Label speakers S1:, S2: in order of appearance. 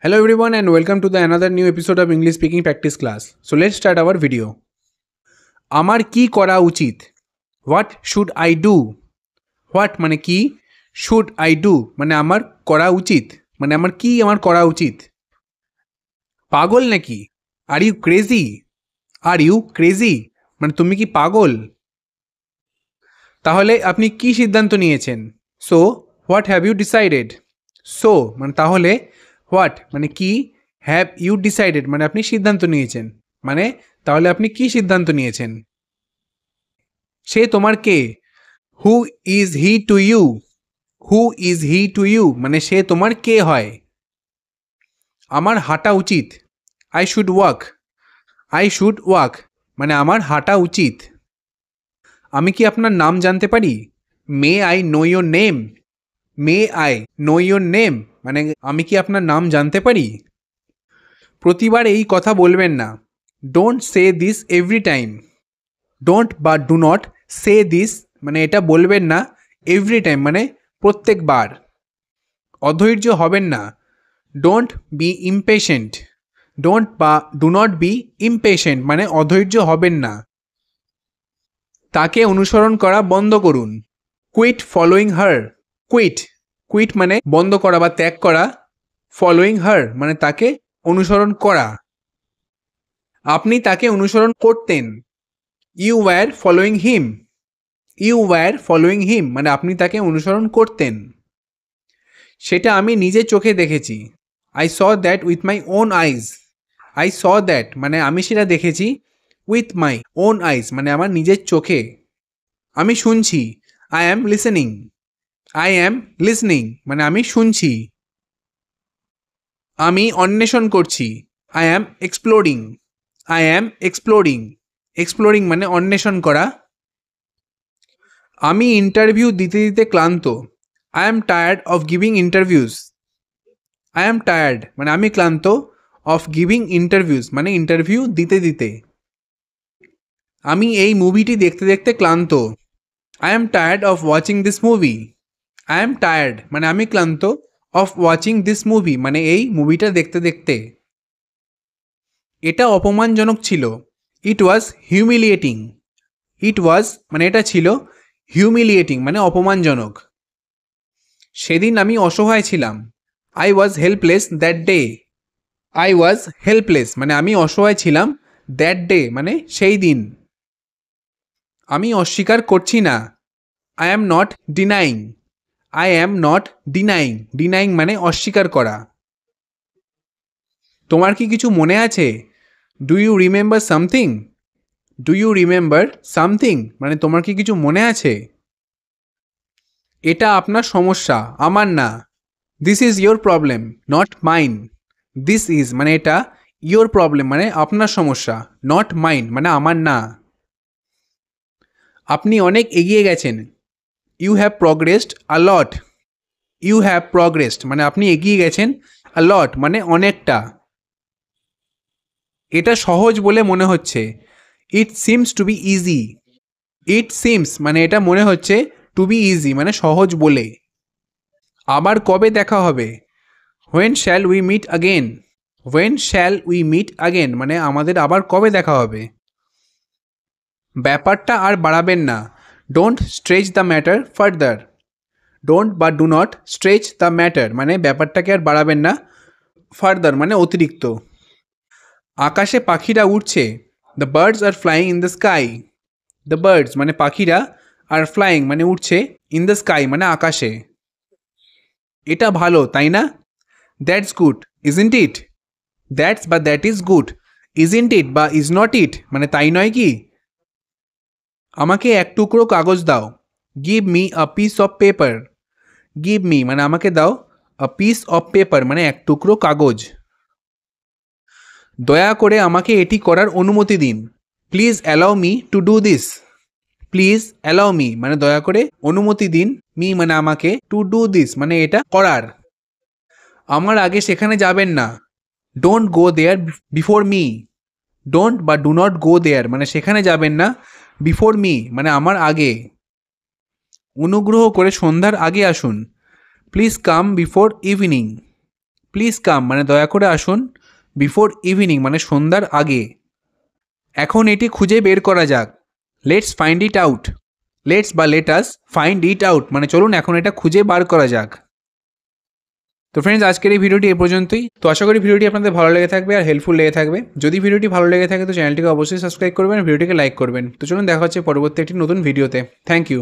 S1: Hello everyone and welcome to the another new episode of English speaking practice class. So let's start our video. আমার কি করা উচিত? What should I do? What মানে কি? Should I do মানে আমার করা উচিত। মানে আমার করা উচিত। পাগল নাকি? Are you crazy? Are you crazy? মানে তুমি কি পাগল? তাহলে আপনি কি সিদ্ধান্ত নিয়েছেন? So what have you decided? So মানে তাহলে হোয়াট মানে কি, হ্যাভ ইউ ডিসাইডেড মানে আপনি সিদ্ধান্ত নিয়েছেন, মানে তাহলে আপনি কি সিদ্ধান্ত নিয়েছেন। সে তোমার কে? Who is he to you? Who is he to you মানে সে তোমার কে হয়। আমার হাঁটা উচিত। I should walk. I should walk মানে আমার হাঁটা উচিত। আমি কি আপনার নাম জানতে পারি? May I know your name. May I know your name মানে আমি কি আপনার নাম জানতে পারি? প্রতিবার এই কথা বলবেন না। Don't say this every time. Don't বা ডু নট সে দিস মানে এটা বলবেন না, এভরি টাইম মানে প্রত্যেকবার। অধৈর্য হবেন না। Don't be impatient. ডোন্ট বা ডু নট বি ইমপেশেন্ট মানে অধৈর্য হবেন না। তাকে অনুসরণ করা বন্ধ করুন। কুইট ফলোয়িং হার। কুইট কুইট মানে বন্ধ করা বা ত্যাগ করা। ফলোয়িং হার মানে তাকে অনুসরণ করা। আপনি তাকে অনুসরণ করতেন। You were following him. You were following him মানে আপনি তাকে অনুসরণ করতেন। সেটা আমি নিজের চোখে দেখেছি। I saw that with my own eyes. I saw that মানে আমি সেটা দেখেছি, উইথ মাই ওন আইজ মানে আমার নিজের চোখে। আমি শুনছি। I am listening. I am listening মানে আমি শুনছি। আমি অন্বেষণ করছি। I am exploring. I am exploring. Exploring মানে অন্বেষণ করা। আমি ইন্টারভিউ দিতে দিতে ক্লান্ত। I am tired of giving interviews. I am tired মানে আমি ক্লান্ত, অফ গিভিং ইন্টারভিউস মানে ইন্টারভিউ দিতে দিতে। আমি এই মুভিটি দেখতে দেখতে ক্লান্ত। I am tired of watching this movie. I am tired মানে আমি ক্লান্ত, অফ ওয়াচিং দিস মুভি মানে এই মুভিটা দেখতে দেখতে। এটা অপমানজনক ছিল। ইট ওয়াজ হিউমিলিয়েটিং। ইট ওয়াজ মানে এটা ছিল, হিউমিলিয়েটিং মানে অপমানজনক। সেদিন আমি অসহায় ছিলাম। I was helpless that day. I was helpless মানে আমি অসহায় ছিলাম, দ্যাট ডে মানে সেই দিন। আমি অস্বীকার করছি না। I am not denying. I am not denying. Denying মানে অস্বীকার করা। তোমার কি কিছু মনে আছে? Do you remember something? Do you remember something মানে তোমার কি কিছু মনে আছে? এটা আপনার সমস্যা, আমার না। This is your problem, not mine. This is মানে এটা, ইয়োর প্রবলেম মানে আপনার সমস্যা, নট মাইন মানে আমার না। আপনি অনেক এগিয়ে গেছেন। You have progressed a lot. You have progressed মানে আপনি এগিয়ে গেছেন, আ লট মানে অনেকটা। এটা সহজ বলে মনে হচ্ছে। It seems to be easy. It seems মানে এটা মনে হচ্ছে, টু বি ইজি মানে সহজ বলে। আবার কবে দেখা হবে? When shall we meet again. When shall we meet again মানে আমাদের আবার কবে দেখা হবে। ব্যাপারটা আর বাড়াবেন না। Don't stretch the matter further. Don't বা do not stretch the matter মানে ব্যাপারটাকে আর বাড়াবেন না, ফার্দার মানে অতিরিক্ত। আকাশে পাখিরা উড়ছে। The birds are flying in the sky. The birds মানে পাখিরা, আর ফ্লাইং মানে উড়ছে, ইন দ্য স্কাই মানে আকাশে। এটা ভালো তাই না? That's good isn't it. That's বা that is good. Isn't it বা ইজ নট ইট মানে তাই নয় কি? আমাকে এক টুকরো কাগজ দাও। Give me a piece of paper. Give me মানে আমাকে দাও, আ পিস অফ পেপার মানে এক টুকরো কাগজ। দয়া করে আমাকে এটি করার অনুমতি দিন। Please allow me to do this. Please allow me মানে দয়া করে অনুমতি দিন, মি মানে আমাকে, টু ডু দিস মানে এটা করার। আমার আগে সেখানে যাবেন না। Don't go there before me. Don't বা ডু নট গো দেয়ার মানে সেখানে যাবেন না, বিফোর মি মানে আমার আগে। অনুগ্রহ করে সন্ধ্যার আগে আসুন। Please come before evening. Please come মানে দয়া করে আসুন, বিফোর ইভিনিং মানে সন্ধ্যার আগে। এখন এটি খুঁজে বের করা যাক, let's find it out. Let's বা লেটাস ফাইন্ড ইট আউট মানে চলুন এখন এটা খুঁজে বার করা যাক। তো ফ্রেন্ডস, আজকের এই ভিডিওটি এ পর্যন্তই। তো আশা করি ভিডিওটি আপনাদের ভালো লেগে থাকবে আর হেল্পফুল লেগে থাকবে। যদি ভিডিওটি ভালো লেগে থাকে তো চ্যানেলটিকে অবশ্যই সাবস্ক্রাইব করবেন, ভিডিওটিকে লাইক করবেন। তো চলুন দেখা হচ্ছে পরবর্তী একটি নতুন ভিডিওতে। Thank you.